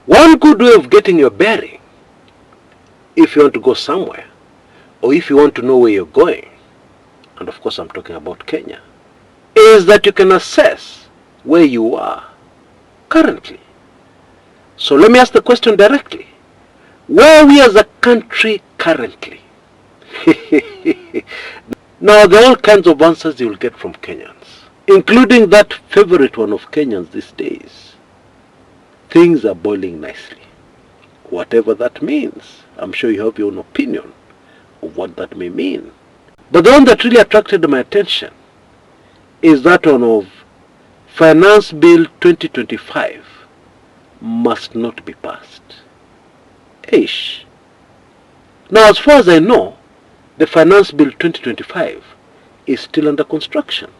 One good way of getting your bearing, if you want to go somewhere, or if you want to know where you're going, and of course I'm talking about Kenya, is that you can assess where you are currently. So let me ask the question directly. Where are we as a country currently? Now there are all kinds of answers you will get from Kenyans, including that favorite one of Kenyans these days. Things are boiling nicely. Whatever that means, I'm sure you have your own opinion of what that may mean. But the one that really attracted my attention is that one of Finance Bill 2025 must not be passed. Ish. Now, as far as I know, the Finance Bill 2025 is still under construction.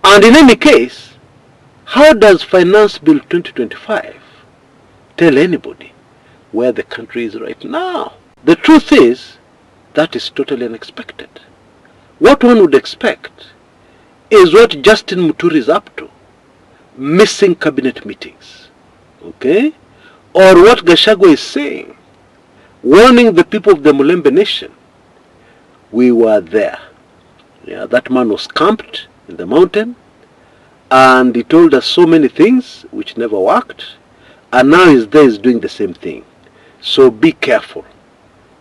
And in any case, how does Finance Bill 2025 tell anybody where the country is right now? The truth is, that is totally unexpected. What one would expect is what Justin Muturi is up to, missing cabinet meetings, okay? Or what Gachagua is saying, warning the people of the Mulembe nation, we were there. Yeah, that man was camped in the mountain, and he told us so many things which never worked, and now he's there, he's doing the same thing. So be careful,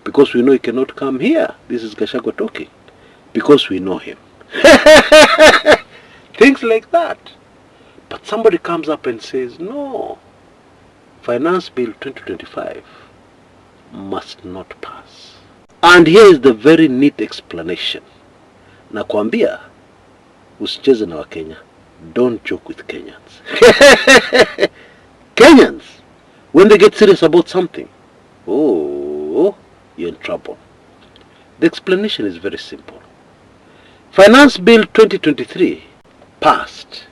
because we know he cannot come here. This is Gachagua talking, because we know him. Things like that. But somebody comes up and says, no, Finance Bill 2025 must not pass. And here is the very neat explanation. Nakwambia, usicheze na Wakenya. Don't joke with Kenyans. Kenyans, when they get serious about something, oh, you're in trouble. The explanation is very simple. Finance Bill 2023 passed.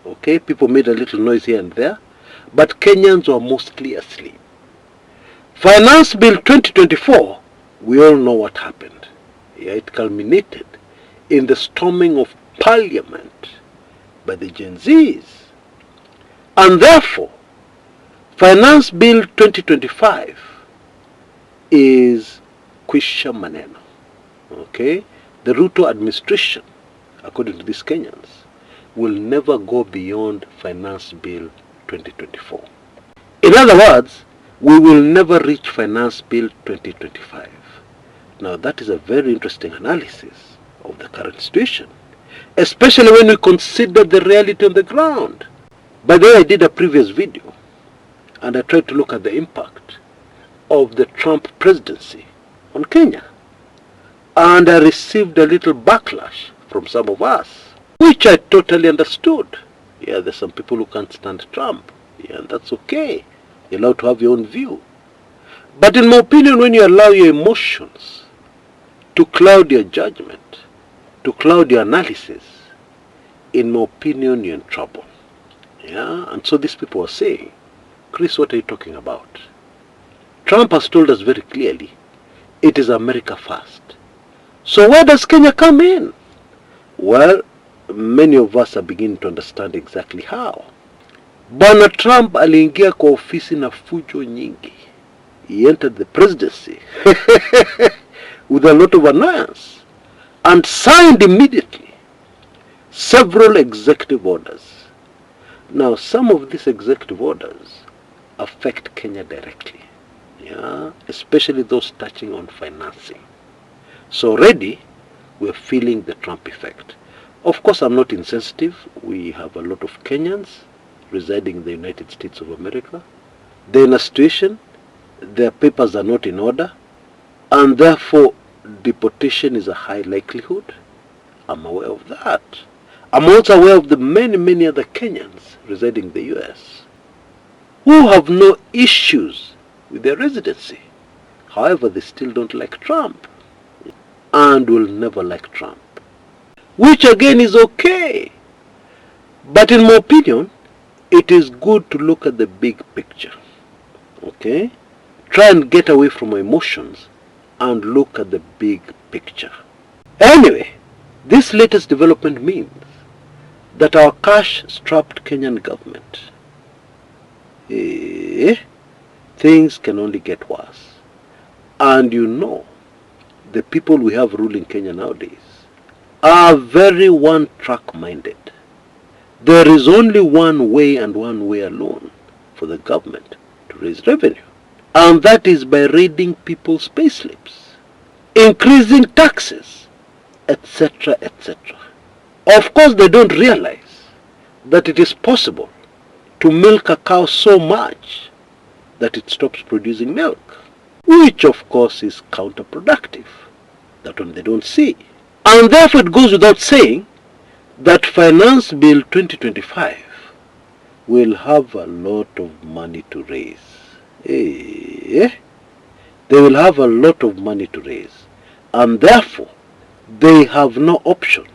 Okay, people made a little noise here and there, but Kenyans were mostly asleep. Finance Bill 2024, we all know what happened. Yeah, it culminated in the storming of Parliament by the Gen Zs. And therefore, Finance Bill 2025 is kwisha maneno. Okay? The Ruto administration, according to these Kenyans, will never go beyond Finance Bill 2024. In other words, we will never reach Finance Bill 2025. Now that is a very interesting analysis of the current situation, especially when we consider the reality on the ground. By the way, I did a previous video, and I tried to look at the impact of the Trump presidency on Kenya. And I received a little backlash from some of us, which I totally understood. Yeah, there's some people who can't stand Trump. Yeah, and that's okay. You're allowed to have your own view. But in my opinion, when you allow your emotions to cloud your judgment, to cloud your analysis, in my opinion, you're in trouble. Yeah, and so these people are saying, Chris, what are you talking about? Trump has told us very clearly, it is America first. So where does Kenya come in? Well, many of us are beginning to understand exactly how. Bwana Trump aliingia kwa ofisi na fujo nyingi. He entered the presidency with a lot of annoyance and signed immediately several executive orders. Now, some of these executive orders affect Kenya directly, yeah, especially those touching on financing. So already, we're feeling the Trump effect. Of course, I'm not insensitive. We have a lot of Kenyans residing in the United States of America. They're in a situation, their papers are not in order, and therefore deportation is a high likelihood. I'm aware of that. I'm also aware of the many other Kenyans residing in the US who have no issues with their residency. However, they still don't like Trump and will never like Trump, which again is okay. But in my opinion, it is good to look at the big picture. Okay? Try and get away from emotions and look at the big picture. Anyway, this latest development means that our cash-strapped Kenyan government things can only get worse. And you know, the people we have ruling Kenya nowadays are very one-track minded. There is only one way and one way alone for the government to raise revenue. And that is by raiding people's payslips, increasing taxes, etc., etc. Of course, they don't realize that it is possible to milk a cow so much that it stops producing milk, which of course is counterproductive. That one they don't see. And therefore it goes without saying that Finance Bill 2025 will have a lot of money to raise. They will have a lot of money to raise, and therefore they have no option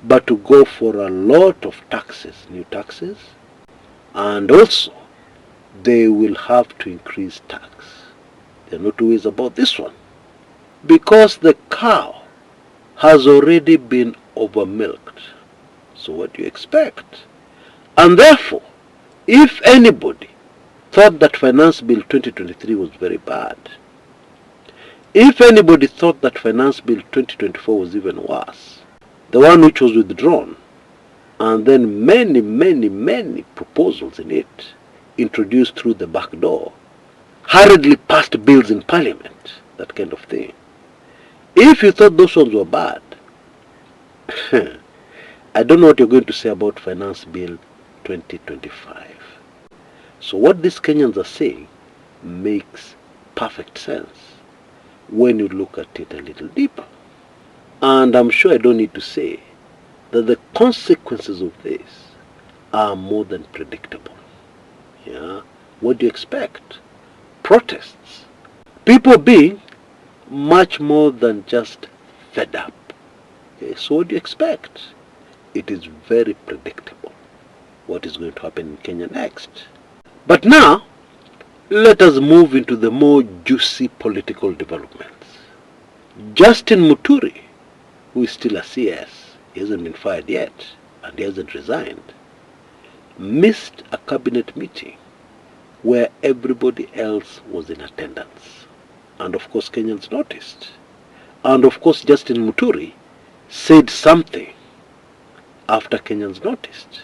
but to go for a lot of taxes, new taxes, and also they will have to increase tax. There are no two ways about this one, because the cow has already been overmilked. So what do you expect? And therefore, if anybody thought that Finance Bill 2023 was very bad, if anybody thought that Finance Bill 2024 was even worse, the one which was withdrawn, and then many proposals in it introduced through the back door, hurriedly passed bills in Parliament, that kind of thing. If you thought those ones were bad, I don't know what you're going to say about Finance Bill 2025. So what these Kenyans are saying makes perfect sense when you look at it a little deeper. And I'm sure I don't need to say that the consequences of this are more than predictable. Yeah? What do you expect? Protests. People being much more than just fed up. Okay, so what do you expect? It is very predictable what is going to happen in Kenya next. But now, let us move into the more juicy political developments. Justin Muturi, who is still a CS, he hasn't been fired yet, and he hasn't resigned, missed a cabinet meeting where everybody else was in attendance. And of course Kenyans noticed. And of course Justin Muturi said something after Kenyans noticed.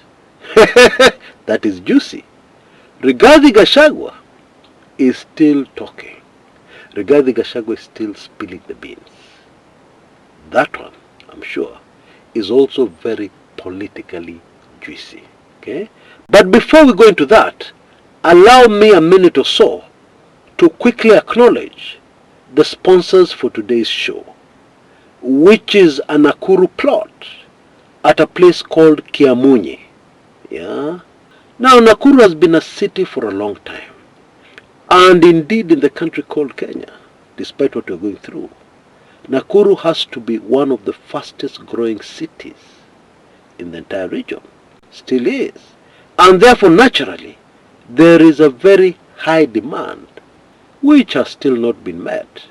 That is juicy. Rigathi Gachagua is still talking. Rigathi Gachagua is still spilling the beans. That one, I'm sure, is also very politically juicy. Okay? But before we go into that, allow me a minute or so to quickly acknowledge the sponsors for today's show, which is a Nakuru plot at a place called Kiamunyi. Yeah? Now Nakuru has been a city for a long time, and indeed in the country called Kenya, despite what we're going through, Nakuru has to be one of the fastest growing cities in the entire region. Still is. And therefore naturally there is a very high demand, which has still not been met,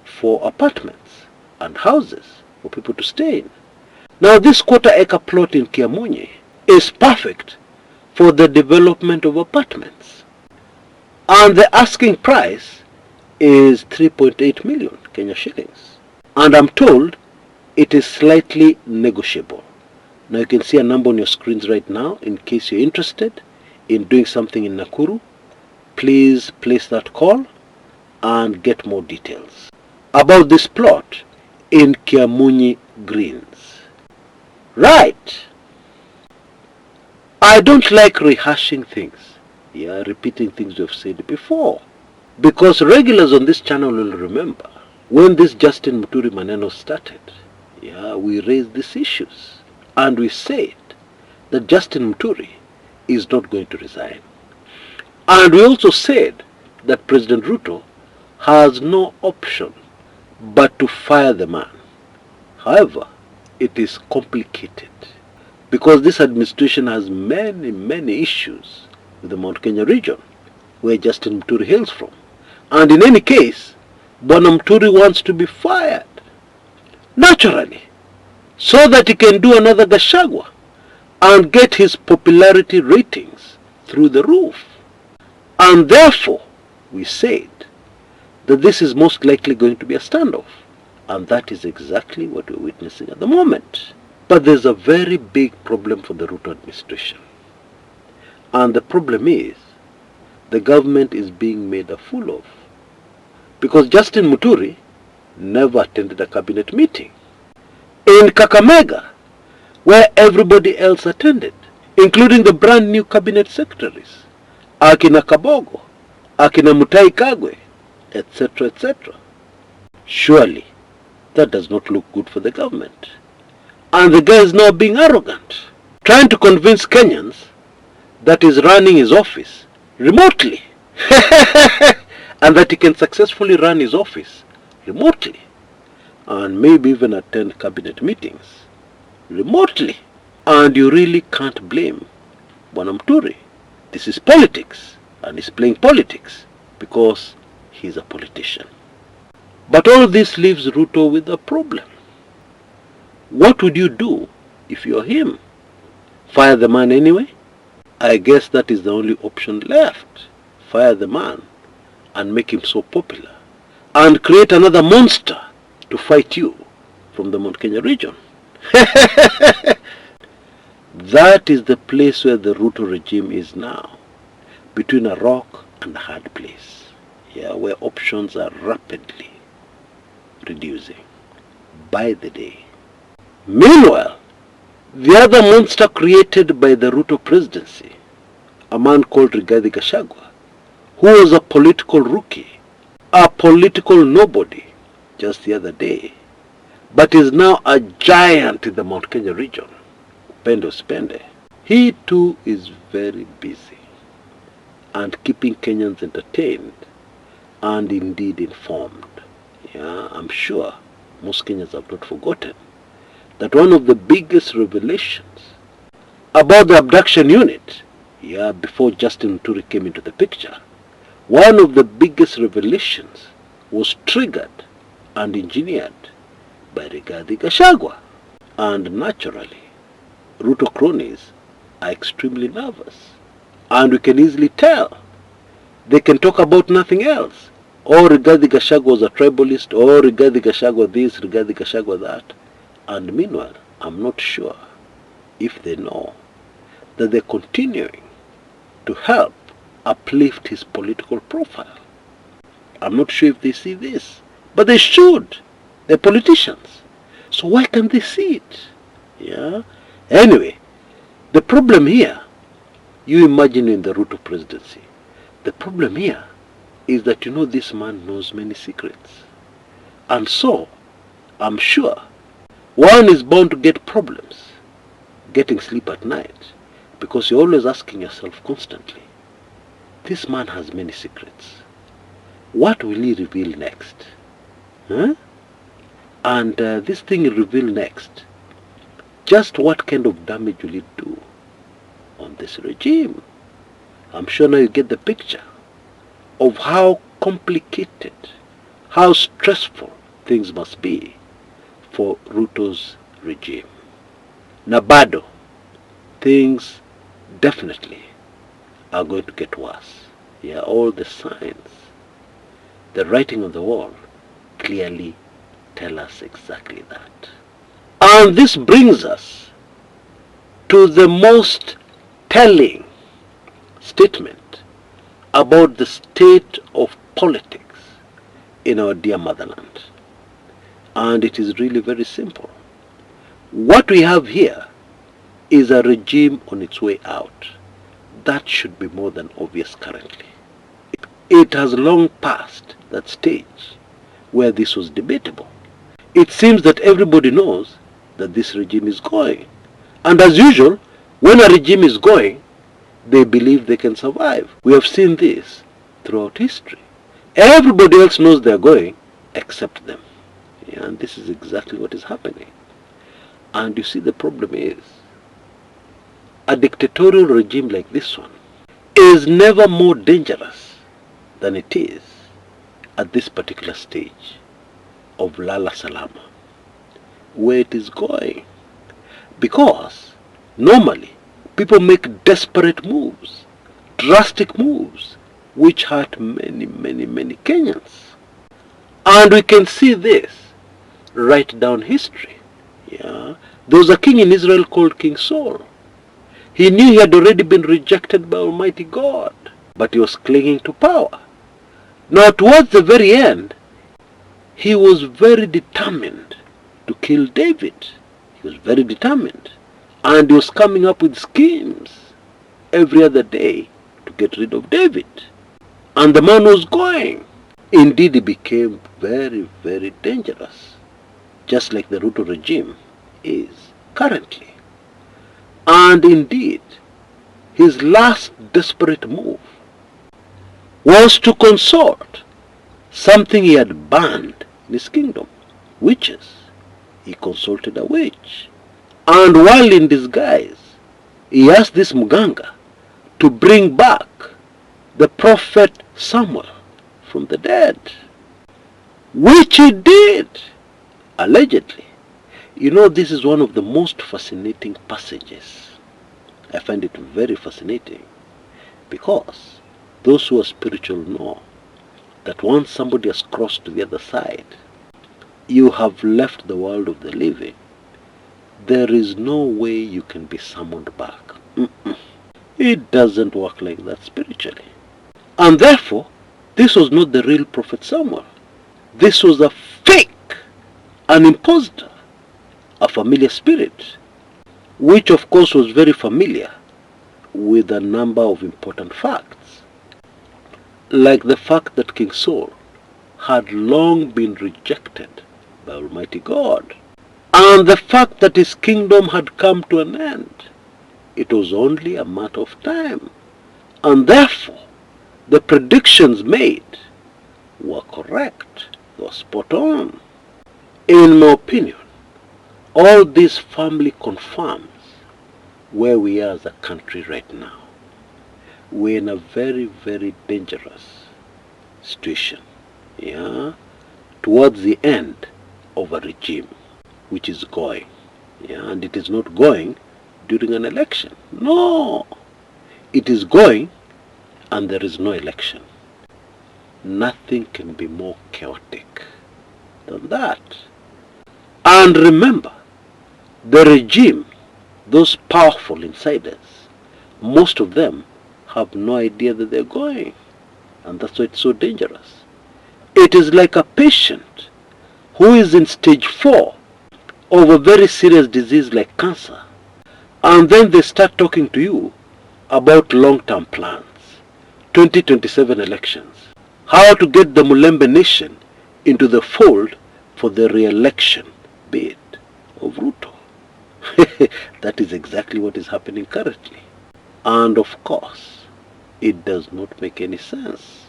for apartments and houses for people to stay in. Now this quarter-acre plot in Kiamunyi is perfect for the development of apartments. And the asking price is 3.8 million Kenya shillings. And I'm told it is slightly negotiable. Now you can see a number on your screens right now. In case you're interested in doing something in Nakuru, please place that call and get more details about this plot in Kiamunyi Greens. Right. I don't like rehashing things. Yeah, repeating things we've said before. Because regulars on this channel will remember when this Justin Muturi Maneno started. Yeah, we raised these issues. And we said that Justin Muturi is not going to resign. And we also said that President Ruto has no option but to fire the man. However, it is complicated because this administration has many issues with the Mount Kenya region where Justin Muturi hails from. And in any case, Bwana Muturi wants to be fired, naturally, so that he can do another Gachagua and get his popularity ratings through the roof. And therefore, we said that this is most likely going to be a standoff. And that is exactly what we're witnessing at the moment. But there's a very big problem for the Ruto administration. And the problem is, the government is being made a fool of. Because Justin Muturi never attended a cabinet meeting. In Kakamega, where everybody else attended, including the brand new cabinet secretaries, Akina Kabogo, Akina Mutai Kagwe, etc., etc. Surely, that does not look good for the government. And the guy is now being arrogant, trying to convince Kenyans that he's running his office remotely. And that he can successfully run his office remotely. And maybe even attend cabinet meetings remotely. And you really can't blame Bwana Muturi. This is politics. And he's playing politics because he's a politician. But all this leaves Ruto with a problem. What would you do if you're him? Fire the man anyway? I guess that is the only option left. Fire the man and make him so popular. And create another monster to fight you from the Mount Kenya region. That is the place where the Ruto regime is now. Between a rock and a hard place. Yeah, where options are rapidly reducing by the day. Meanwhile, the other monster created by the Ruto presidency, a man called Rigathi Gachagua, who was a political rookie, a political nobody just the other day, but is now a giant in the Mount Kenya region, Upendo Spende. He too is very busy and keeping Kenyans entertained and indeed informed. Yeah, I'm sure most Kenyans have not forgotten that one of the biggest revelations about the abduction unit, before Justin Muturi came into the picture, one of the biggest revelations was triggered and engineered by Rigathi Gachagua. And naturally, Ruto cronies are extremely nervous. And we can easily tell. They can talk about nothing else. Or Rigathi Gachagua was a tribalist, or Rigathi Gachagua this, Rigathi Gachagua that. And meanwhile, I'm not sure if they know that they're continuing to help uplift his political profile. I'm not sure if they see this, but they should. They're politicians. So why can't they see it? Yeah. Anyway, the problem here, you imagine in the Ruto presidency, the problem here is that this man knows many secrets. And so, I'm sure, one is bound to get problems getting sleep at night, because you're always asking yourself constantly, this man has many secrets. What will he reveal next? Huh? And this thing he'll reveal next, just what kind of damage will it do on this regime? I'm sure now you get the picture of how complicated, how stressful things must be for Ruto's regime. Nabado, things definitely are going to get worse. Yeah, all the signs, the writing on the wall clearly tell us exactly that. And this brings us to the most telling statement about the state of politics in our dear motherland. And it is really very simple. What we have here is a regime on its way out. That should be more than obvious currently. It has long passed that stage where this was debatable. It seems that everybody knows that this regime is going. And as usual, when a regime is going, they believe they can survive. We have seen this throughout history. Everybody else knows they're going except them. Yeah, and this is exactly what is happening. And you see, the problem is, a dictatorial regime like this one is never more dangerous than it is at this particular stage of Lala Salama, where it is going. Because normally people make desperate moves, drastic moves, which hurt many, many, many Kenyans. And we can see this right down history. Yeah. There was a king in Israel called King Saul. He knew he had already been rejected by Almighty God, but he was clinging to power. Now towards the very end, he was very determined to kill David. He was very determined. And he was coming up with schemes every other day to get rid of David. And the man was going. Indeed, he became very, very dangerous, just like the Ruto regime is currently. And indeed, his last desperate move was to consort something he had banned in his kingdom, witches. He consulted a witch. And while in disguise, he asked this Muganga to bring back the prophet Samuel from the dead, which he did, allegedly. You know, this is one of the most fascinating passages. I find it very fascinating because those who are spiritual know that once somebody has crossed to the other side, you have left the world of the living. There is no way you can be summoned back. It doesn't work like that spiritually. And therefore, this was not the real prophet Samuel. This was a fake, an impostor, a familiar spirit, which of course was very familiar with a number of important facts, like the fact that King Saul had long been rejected by Almighty God, and the fact that his kingdom had come to an end. It was only a matter of time, and therefore the predictions made were correct, they were spot on. In my opinion, all this firmly confirms where we are as a country right now. We're in a very, very dangerous situation, yeah, towards the end of a regime which is going, yeah, and it is not going during an election. No, it is going and there is no election. Nothing can be more chaotic than that. And remember, the regime, those powerful insiders, most of them have no idea that they're going. And that's why it's so dangerous. It is like a patient who is in stage 4 of a very serious disease like cancer. And then they start talking to you about long-term plans, 2027 elections, how to get the Mulembe nation into the fold for the re-election bid of Ruto. That is exactly what is happening currently. And of course, it does not make any sense.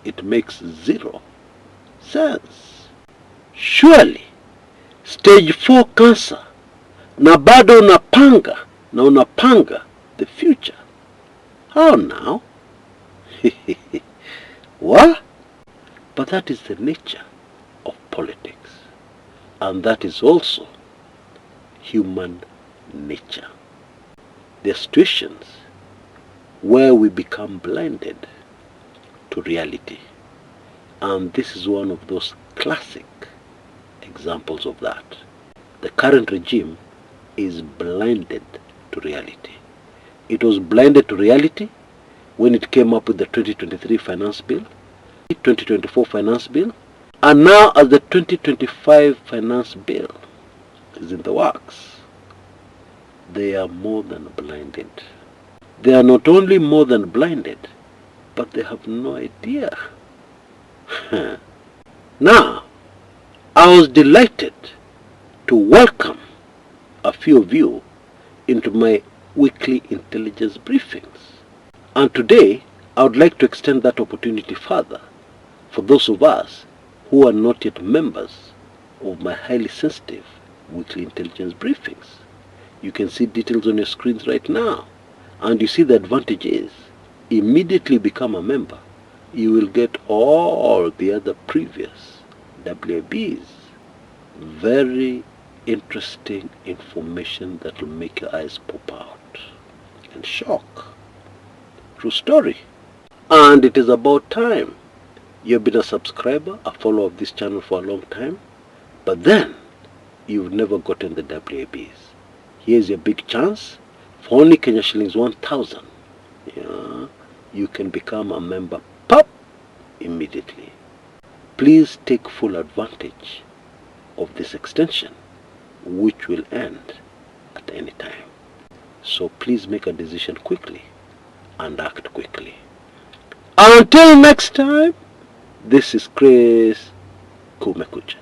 It makes zero sense. Surely, stage 4 cancer, na bado unapanga the future. How now? What? But that is the nature of politics. And that is also human nature. There are situations where we become blinded to reality. And this is one of those classic examples of that. The current regime is blinded to reality. It was blinded to reality when it came up with the 2023 finance bill, 2024 finance bill, and now as the 2025 finance bill is in the works, they are more than blinded. They are not only more than blinded, but they have no idea. Now, I was delighted to welcome a few of you into my weekly intelligence briefings. And today, I would like to extend that opportunity further for those of us who are not yet members of my highly sensitive weekly intelligence briefings. You can see details on your screens right now. And you see the advantage is, immediately become a member. You will get all the other previous WABs. Very interesting information that will make your eyes pop out and shock. True story. And it is about time. You've been a subscriber, a follower of this channel for a long time, but then you've never gotten the WABs. Here's your big chance. For only Kenya shillings 1,000, yeah, you can become a member pop immediately. Please take full advantage of this extension, which will end at any time. So please make a decision quickly and act quickly. Until next time, this is Chris Kumekucha.